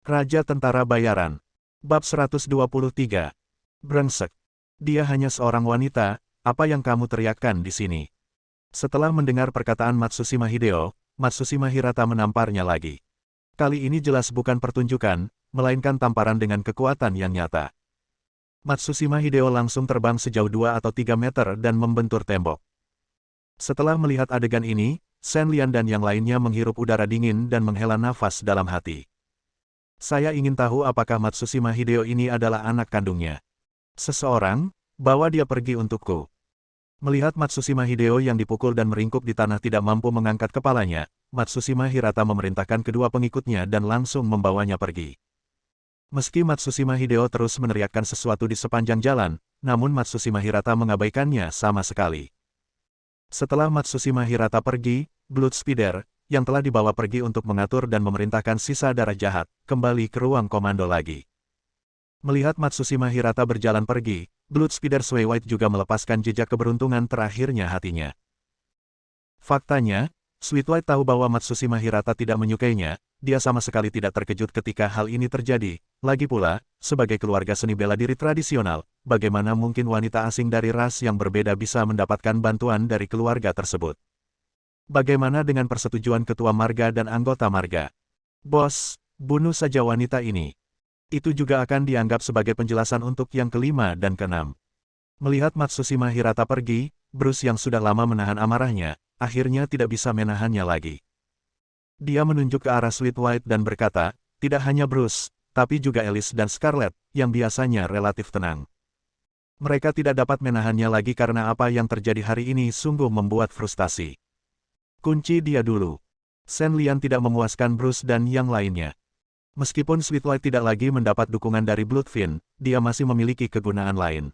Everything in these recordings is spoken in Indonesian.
Raja Tentara Bayaran. Bab 123. Brengsek. Dia hanya seorang wanita, apa yang kamu teriakkan di sini? Setelah mendengar perkataan Matsushima Hideo, Matsushima Hirata menamparnya lagi. Kali ini jelas bukan pertunjukan, melainkan tamparan dengan kekuatan yang nyata. Matsushima Hideo langsung terbang sejauh 2 atau 3 meter dan membentur tembok. Setelah melihat adegan ini, Shen Lian dan yang lainnya menghirup udara dingin dan menghela nafas dalam hati. Saya ingin tahu apakah Matsushima Hideo ini adalah anak kandungnya. Seseorang, bawa dia pergi untukku. Melihat Matsushima Hideo yang dipukul dan meringkuk di tanah tidak mampu mengangkat kepalanya, Matsushima Hirata memerintahkan kedua pengikutnya dan langsung membawanya pergi. Meski Matsushima Hideo terus meneriakkan sesuatu di sepanjang jalan, namun Matsushima Hirata mengabaikannya sama sekali. Setelah Matsushima Hirata pergi, Blood Spider, yang telah dibawa pergi untuk mengatur dan memerintahkan sisa darah jahat, kembali ke ruang komando lagi. Melihat Matsushima Hirata berjalan pergi, Blood Spider Sway White juga melepaskan jejak keberuntungan terakhirnya hatinya. Faktanya, Sweet White tahu bahwa Matsushima Hirata tidak menyukainya, dia sama sekali tidak terkejut ketika hal ini terjadi. Lagi pula, sebagai keluarga seni bela diri tradisional, bagaimana mungkin wanita asing dari ras yang berbeda bisa mendapatkan bantuan dari keluarga tersebut? Bagaimana dengan persetujuan ketua marga dan anggota marga? Bos, bunuh saja wanita ini. Itu juga akan dianggap sebagai penjelasan untuk yang kelima dan keenam. Melihat Matsushima Hirata pergi, Bruce yang sudah lama menahan amarahnya, akhirnya tidak bisa menahannya lagi. Dia menunjuk ke arah Sweet White dan berkata, tidak hanya Bruce, tapi juga Alice dan Scarlet, yang biasanya relatif tenang. Mereka tidak dapat menahannya lagi karena apa yang terjadi hari ini sungguh membuat frustasi. Kunci dia dulu. Shen Lian tidak memuaskan Bruce dan yang lainnya. Meskipun Sweet White tidak lagi mendapat dukungan dari Bloodfin, dia masih memiliki kegunaan lain.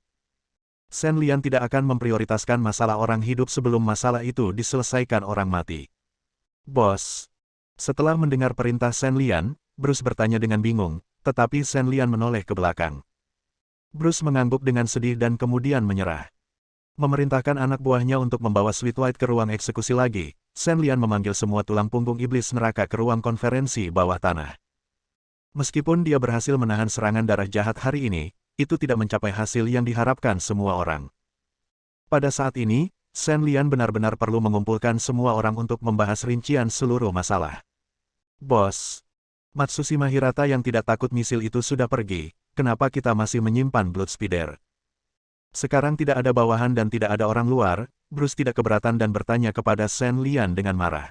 Shen Lian tidak akan memprioritaskan masalah orang hidup sebelum masalah itu diselesaikan orang mati. Bos. Setelah mendengar perintah Shen Lian, Bruce bertanya dengan bingung, tetapi Shen Lian menoleh ke belakang. Bruce mengangguk dengan sedih dan kemudian menyerah. Memerintahkan anak buahnya untuk membawa Sweet White ke ruang eksekusi lagi, Shen Lian memanggil semua tulang punggung iblis neraka ke ruang konferensi bawah tanah. Meskipun dia berhasil menahan serangan darah jahat hari ini, itu tidak mencapai hasil yang diharapkan semua orang. Pada saat ini, Shen Lian benar-benar perlu mengumpulkan semua orang untuk membahas rincian seluruh masalah. Bos, Matsushima Hirata yang tidak takut misil itu sudah pergi, kenapa kita masih menyimpan Blood Spider? Sekarang tidak ada bawahan dan tidak ada orang luar, Bruce tidak keberatan dan bertanya kepada Shen Lian dengan marah.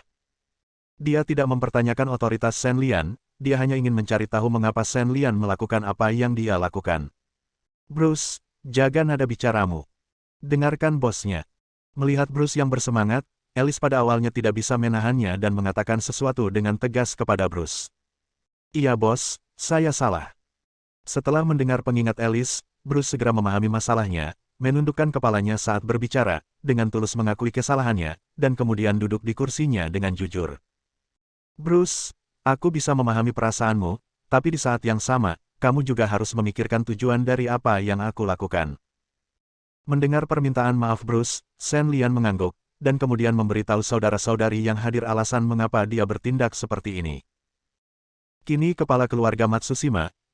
Dia tidak mempertanyakan otoritas Shen Lian, dia hanya ingin mencari tahu mengapa Shen Lian melakukan apa yang dia lakukan. Bruce, jaga nada bicaramu. Dengarkan bosnya. Melihat Bruce yang bersemangat, Alice pada awalnya tidak bisa menahannya dan mengatakan sesuatu dengan tegas kepada Bruce. Iya bos, saya salah. Setelah mendengar pengingat Alice, Bruce segera memahami masalahnya, menundukkan kepalanya saat berbicara, dengan tulus mengakui kesalahannya, dan kemudian duduk di kursinya dengan jujur. Bruce, aku bisa memahami perasaanmu, tapi di saat yang sama, kamu juga harus memikirkan tujuan dari apa yang aku lakukan. Mendengar permintaan maaf Bruce, Shen Lian mengangguk, dan kemudian memberitahu saudara-saudari yang hadir alasan mengapa dia bertindak seperti ini. Kini kepala keluarga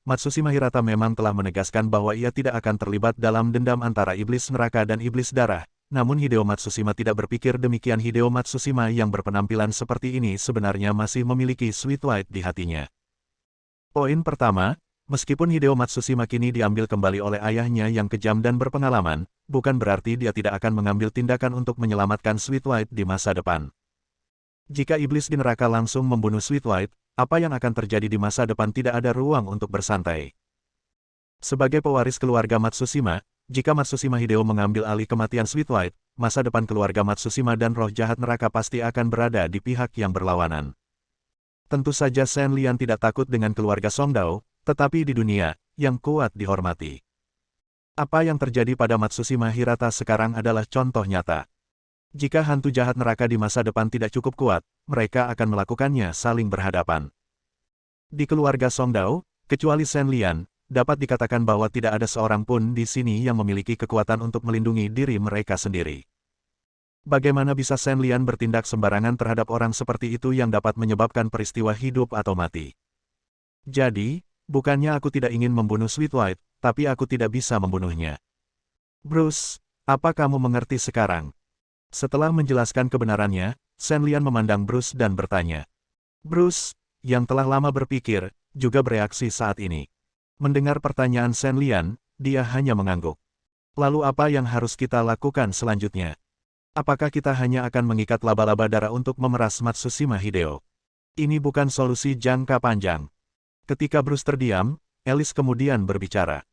Matsushima Hirata memang telah menegaskan bahwa ia tidak akan terlibat dalam dendam antara iblis neraka dan iblis darah, namun Hideo Matsushima tidak berpikir demikian. Hideo Matsushima yang berpenampilan seperti ini sebenarnya masih memiliki Sweet White di hatinya. Poin pertama, meskipun Hideo Matsushima kini diambil kembali oleh ayahnya yang kejam dan berpengalaman, bukan berarti dia tidak akan mengambil tindakan untuk menyelamatkan Sweet White di masa depan. Jika iblis di neraka langsung membunuh Sweet White, apa yang akan terjadi di masa depan tidak ada ruang untuk bersantai. Sebagai pewaris keluarga Matsushima, jika Matsushima Hideo mengambil alih kematian Sweet White, masa depan keluarga Matsushima dan roh jahat neraka pasti akan berada di pihak yang berlawanan. Tentu saja Shen Lian tidak takut dengan keluarga Songdao, tetapi di dunia, yang kuat dihormati. Apa yang terjadi pada Matsushima Hirata sekarang adalah contoh nyata. Jika hantu jahat neraka di masa depan tidak cukup kuat, mereka akan melakukannya saling berhadapan. Di keluarga Songdao, kecuali Shen Lian, dapat dikatakan bahwa tidak ada seorang pun di sini yang memiliki kekuatan untuk melindungi diri mereka sendiri. Bagaimana bisa Shen Lian bertindak sembarangan terhadap orang seperti itu yang dapat menyebabkan peristiwa hidup atau mati? Jadi, bukannya aku tidak ingin membunuh Sweet White, tapi aku tidak bisa membunuhnya. Bruce, apa kamu mengerti sekarang? Setelah menjelaskan kebenarannya, Shen Lian memandang Bruce dan bertanya. Bruce, yang telah lama berpikir, juga bereaksi saat ini. Mendengar pertanyaan Shen Lian, dia hanya mengangguk. Lalu apa yang harus kita lakukan selanjutnya? Apakah kita hanya akan mengikat laba-laba darah untuk memeras Matsushima Hideo? Ini bukan solusi jangka panjang. Ketika Bruce terdiam, Alice kemudian berbicara.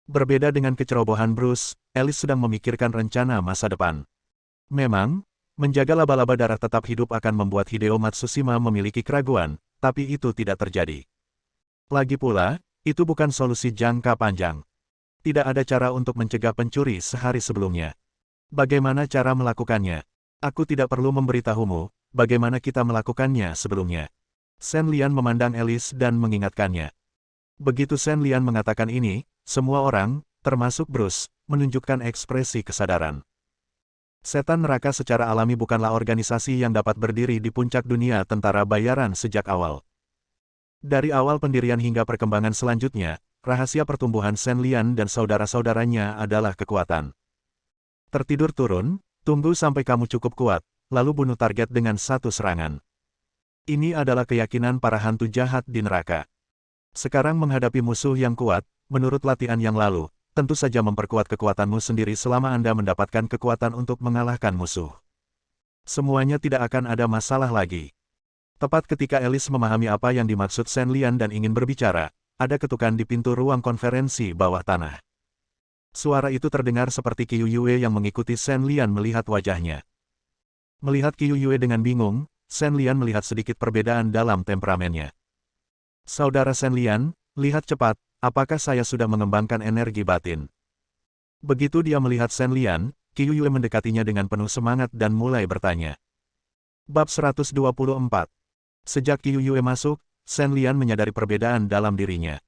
Berbeda dengan kecerobohan Bruce, Alice sedang memikirkan rencana masa depan. Memang, menjaga laba-laba darah tetap hidup akan membuat Hideo Matsushima memiliki keraguan, tapi itu tidak terjadi. Lagi pula, itu bukan solusi jangka panjang. Tidak ada cara untuk mencegah pencuri sehari sebelumnya. Bagaimana cara melakukannya? Aku tidak perlu memberitahumu, bagaimana kita melakukannya sebelumnya. Shen Lian memandang Alice dan mengingatkannya. Begitu Shen Lian mengatakan ini, semua orang, termasuk Bruce, menunjukkan ekspresi kesadaran. Setan neraka secara alami bukanlah organisasi yang dapat berdiri di puncak dunia tentara bayaran sejak awal. Dari awal pendirian hingga perkembangan selanjutnya, rahasia pertumbuhan Shen Lian dan saudara-saudaranya adalah kekuatan. Tertidur turun, tunggu sampai kamu cukup kuat, lalu bunuh target dengan satu serangan. Ini adalah keyakinan para hantu jahat di neraka. Sekarang menghadapi musuh yang kuat, menurut latihan yang lalu, tentu saja memperkuat kekuatanmu sendiri selama Anda mendapatkan kekuatan untuk mengalahkan musuh. Semuanya tidak akan ada masalah lagi. Tepat ketika Alice memahami apa yang dimaksud Shen Lian dan ingin berbicara, ada ketukan di pintu ruang konferensi bawah tanah. Suara itu terdengar seperti Qiu Yue yang mengikuti Shen Lian melihat wajahnya. Melihat Qiu Yue dengan bingung, Shen Lian melihat sedikit perbedaan dalam temperamennya. Saudara Shen Lian, lihat cepat, apakah saya sudah mengembangkan energi batin? Begitu dia melihat Shen Lian, Qiu Yue mendekatinya dengan penuh semangat dan mulai bertanya. Bab 124. Sejak Qiu Yue masuk, Shen Lian menyadari perbedaan dalam dirinya.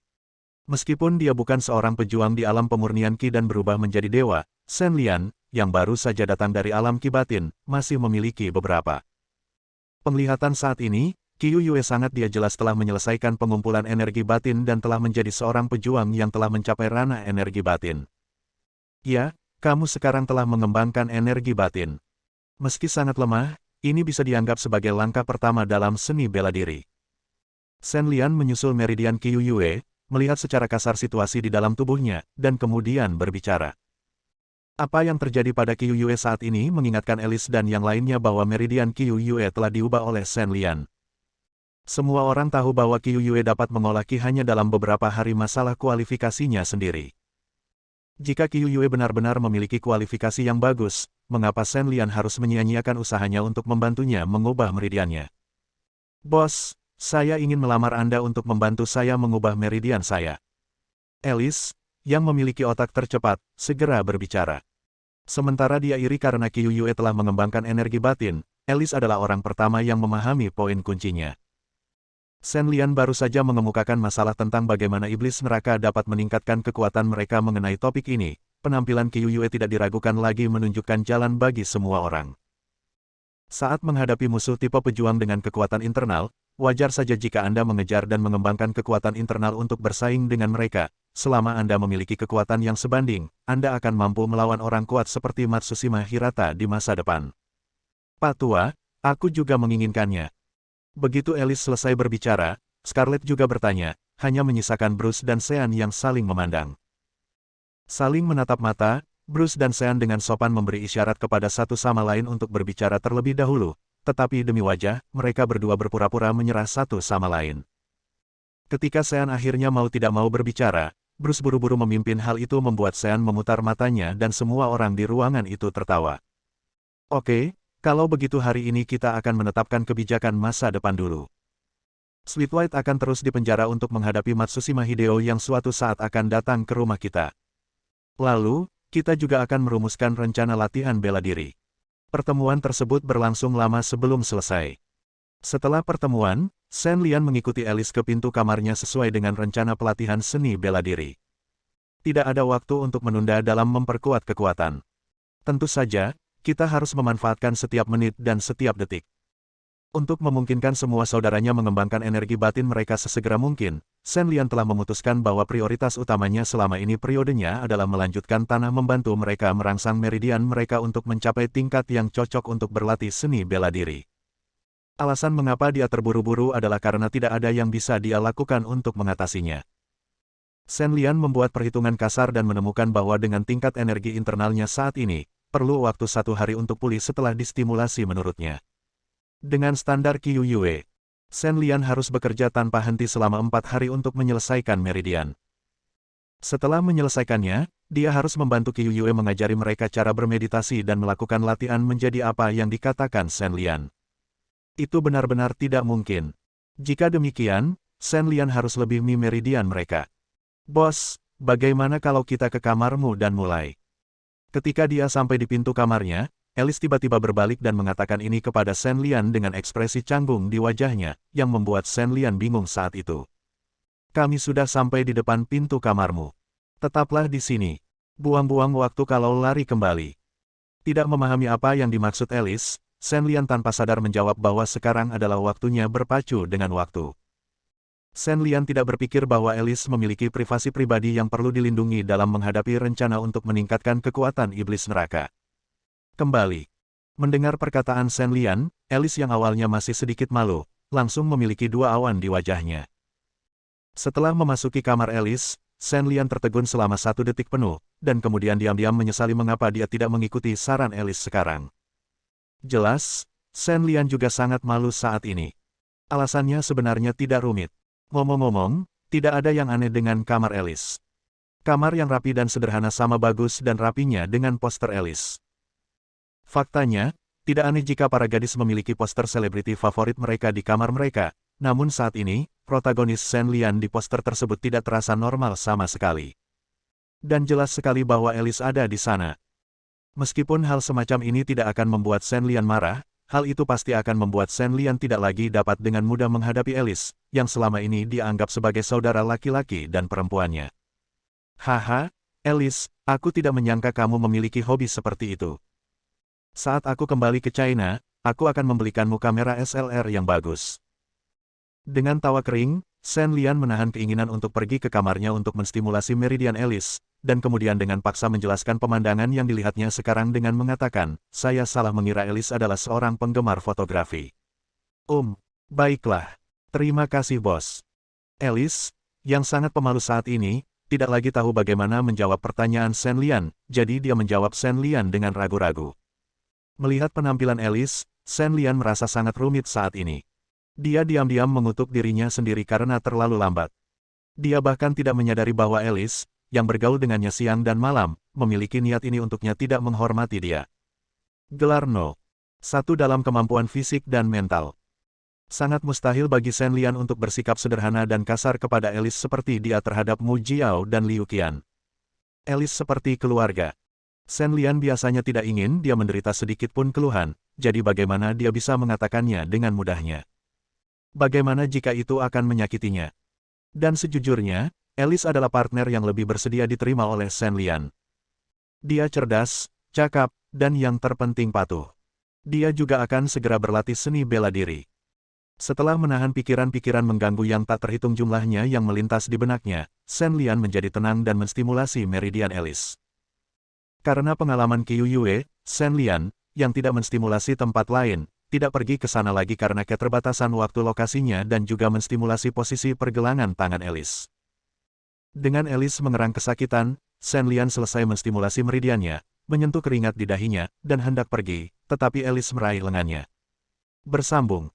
Meskipun dia bukan seorang pejuang di alam pemurnian Qi dan berubah menjadi dewa, Shen Lian, yang baru saja datang dari alam Qi batin, masih memiliki beberapa penglihatan saat ini. Qiu Yue sangat dia jelas telah menyelesaikan pengumpulan energi batin dan telah menjadi seorang pejuang yang telah mencapai ranah energi batin. Ya, kamu sekarang telah mengembangkan energi batin. Meski sangat lemah, ini bisa dianggap sebagai langkah pertama dalam seni bela diri. Shen Lian menyusul meridian Qiu Yue, melihat secara kasar situasi di dalam tubuhnya, dan kemudian berbicara. Apa yang terjadi pada Qiu Yue saat ini mengingatkan Alice dan yang lainnya bahwa meridian Qiu Yue telah diubah oleh Shen Lian. Semua orang tahu bahwa Qiu Yue dapat mengolah Qi hanya dalam beberapa hari masalah kualifikasinya sendiri. Jika Qiu Yue benar-benar memiliki kualifikasi yang bagus, mengapa Shen Lian harus menyia-nyiakan usahanya untuk membantunya mengubah meridiannya? Bos, saya ingin melamar Anda untuk membantu saya mengubah meridian saya. Alice, yang memiliki otak tercepat, segera berbicara. Sementara dia iri karena Qiu Yue telah mengembangkan energi batin, Alice adalah orang pertama yang memahami poin kuncinya. Shen Lian baru saja mengemukakan masalah tentang bagaimana iblis neraka dapat meningkatkan kekuatan mereka mengenai topik ini. Penampilan Qiu Yue tidak diragukan lagi menunjukkan jalan bagi semua orang. Saat menghadapi musuh tipe pejuang dengan kekuatan internal, wajar saja jika Anda mengejar dan mengembangkan kekuatan internal untuk bersaing dengan mereka. Selama Anda memiliki kekuatan yang sebanding, Anda akan mampu melawan orang kuat seperti Matsushima Hirata di masa depan. Pak Tua, aku juga menginginkannya. Begitu Alice selesai berbicara, Scarlett juga bertanya, hanya menyisakan Bruce dan Sean yang saling memandang. Saling menatap mata, Bruce dan Sean dengan sopan memberi isyarat kepada satu sama lain untuk berbicara terlebih dahulu, tetapi demi wajah, mereka berdua berpura-pura menyerah satu sama lain. Ketika Sean akhirnya mau tidak mau berbicara, Bruce buru-buru memimpin. Hal itu membuat Sean memutar matanya dan semua orang di ruangan itu tertawa. Oke. Kalau begitu hari ini kita akan menetapkan kebijakan masa depan dulu. Sweet White akan terus dipenjara untuk menghadapi Matsushima Hideo yang suatu saat akan datang ke rumah kita. Lalu, kita juga akan merumuskan rencana latihan bela diri. Pertemuan tersebut berlangsung lama sebelum selesai. Setelah pertemuan, Shen Lian mengikuti Alice ke pintu kamarnya sesuai dengan rencana pelatihan seni bela diri. Tidak ada waktu untuk menunda dalam memperkuat kekuatan. Tentu saja, kita harus memanfaatkan setiap menit dan setiap detik. Untuk memungkinkan semua saudaranya mengembangkan energi batin mereka sesegera mungkin, Shen Lian telah memutuskan bahwa prioritas utamanya selama ini periodenya adalah melanjutkan tanah membantu mereka merangsang meridian mereka untuk mencapai tingkat yang cocok untuk berlatih seni bela diri. Alasan mengapa dia terburu-buru adalah karena tidak ada yang bisa dia lakukan untuk mengatasinya. Shen Lian membuat perhitungan kasar dan menemukan bahwa dengan tingkat energi internalnya saat ini, perlu waktu 1 hari untuk pulih setelah distimulasi menurutnya. Dengan standar Qiu Yue, Shen Lian harus bekerja tanpa henti selama 4 hari untuk menyelesaikan meridian. Setelah menyelesaikannya, dia harus membantu Qiu Yue mengajari mereka cara bermeditasi dan melakukan latihan menjadi apa yang dikatakan Shen Lian. Itu benar-benar tidak mungkin. Jika demikian, Shen Lian harus lebih meridian mereka. Bos, bagaimana kalau kita ke kamarmu dan mulai? Ketika dia sampai di pintu kamarnya, Alice tiba-tiba berbalik dan mengatakan ini kepada Shen Lian dengan ekspresi canggung di wajahnya, yang membuat Shen Lian bingung saat itu. Kami sudah sampai di depan pintu kamarmu. Tetaplah di sini. Buang-buang waktu kalau lari kembali. Tidak memahami apa yang dimaksud Alice, Shen Lian tanpa sadar menjawab bahwa sekarang adalah waktunya berpacu dengan waktu. Shen Lian tidak berpikir bahwa Alice memiliki privasi pribadi yang perlu dilindungi dalam menghadapi rencana untuk meningkatkan kekuatan iblis neraka. Kembali. Mendengar perkataan Shen Lian, Alice yang awalnya masih sedikit malu, langsung memiliki 2 awan di wajahnya. Setelah memasuki kamar Alice, Shen Lian tertegun selama 1 detik penuh, dan kemudian diam-diam menyesali mengapa dia tidak mengikuti saran Alice sekarang. Jelas, Shen Lian juga sangat malu saat ini. Alasannya sebenarnya tidak rumit. Ngomong-ngomong, tidak ada yang aneh dengan kamar Alice. Kamar yang rapi dan sederhana sama bagus dan rapinya dengan poster Alice. Faktanya, tidak aneh jika para gadis memiliki poster selebriti favorit mereka di kamar mereka, namun saat ini, protagonis Shen Lian di poster tersebut tidak terasa normal sama sekali. Dan jelas sekali bahwa Alice ada di sana. Meskipun hal semacam ini tidak akan membuat Shen Lian marah, hal itu pasti akan membuat Shen Lian tidak lagi dapat dengan mudah menghadapi Alice, yang selama ini dianggap sebagai saudara laki-laki dan perempuannya. Haha, Alice, aku tidak menyangka kamu memiliki hobi seperti itu. Saat aku kembali ke China, aku akan membelikanmu kamera SLR yang bagus. Dengan tawa kering, Shen Lian menahan keinginan untuk pergi ke kamarnya untuk menstimulasi meridian Alice, dan kemudian dengan paksa menjelaskan pemandangan yang dilihatnya sekarang dengan mengatakan, saya salah mengira Alice adalah seorang penggemar fotografi. Baiklah. Terima kasih bos. Alice, yang sangat pemalu saat ini, tidak lagi tahu bagaimana menjawab pertanyaan Shen Lian, jadi dia menjawab Shen Lian dengan ragu-ragu. Melihat penampilan Alice, Shen Lian merasa sangat rumit saat ini. Dia diam-diam mengutuk dirinya sendiri karena terlalu lambat. Dia bahkan tidak menyadari bahwa Alice, yang bergaul dengannya siang dan malam, memiliki niat ini untuknya tidak menghormati dia. Gelar No. 1 dalam kemampuan fisik dan mental. Sangat mustahil bagi Shen Lian untuk bersikap sederhana dan kasar kepada Alice seperti dia terhadap Mu Jiao dan Liu Qian. Alice seperti keluarga. Shen Lian biasanya tidak ingin dia menderita sedikit pun keluhan, jadi bagaimana dia bisa mengatakannya dengan mudahnya? Bagaimana jika itu akan menyakitinya? Dan sejujurnya, Alice adalah partner yang lebih bersedia diterima oleh Shen Lian. Dia cerdas, cakap, dan yang terpenting patuh. Dia juga akan segera berlatih seni bela diri. Setelah menahan pikiran-pikiran mengganggu yang tak terhitung jumlahnya yang melintas di benaknya, Shen Lian menjadi tenang dan menstimulasi meridian Alice. Karena pengalaman Qiu Yue, Shen Lian, yang tidak menstimulasi tempat lain, tidak pergi ke sana lagi karena keterbatasan waktu lokasinya dan juga menstimulasi posisi pergelangan tangan Alice. Dengan Alice mengerang kesakitan, Shen Lian selesai menstimulasi meridiannya, menyentuh keringat di dahinya, dan hendak pergi, tetapi Alice meraih lengannya. Bersambung.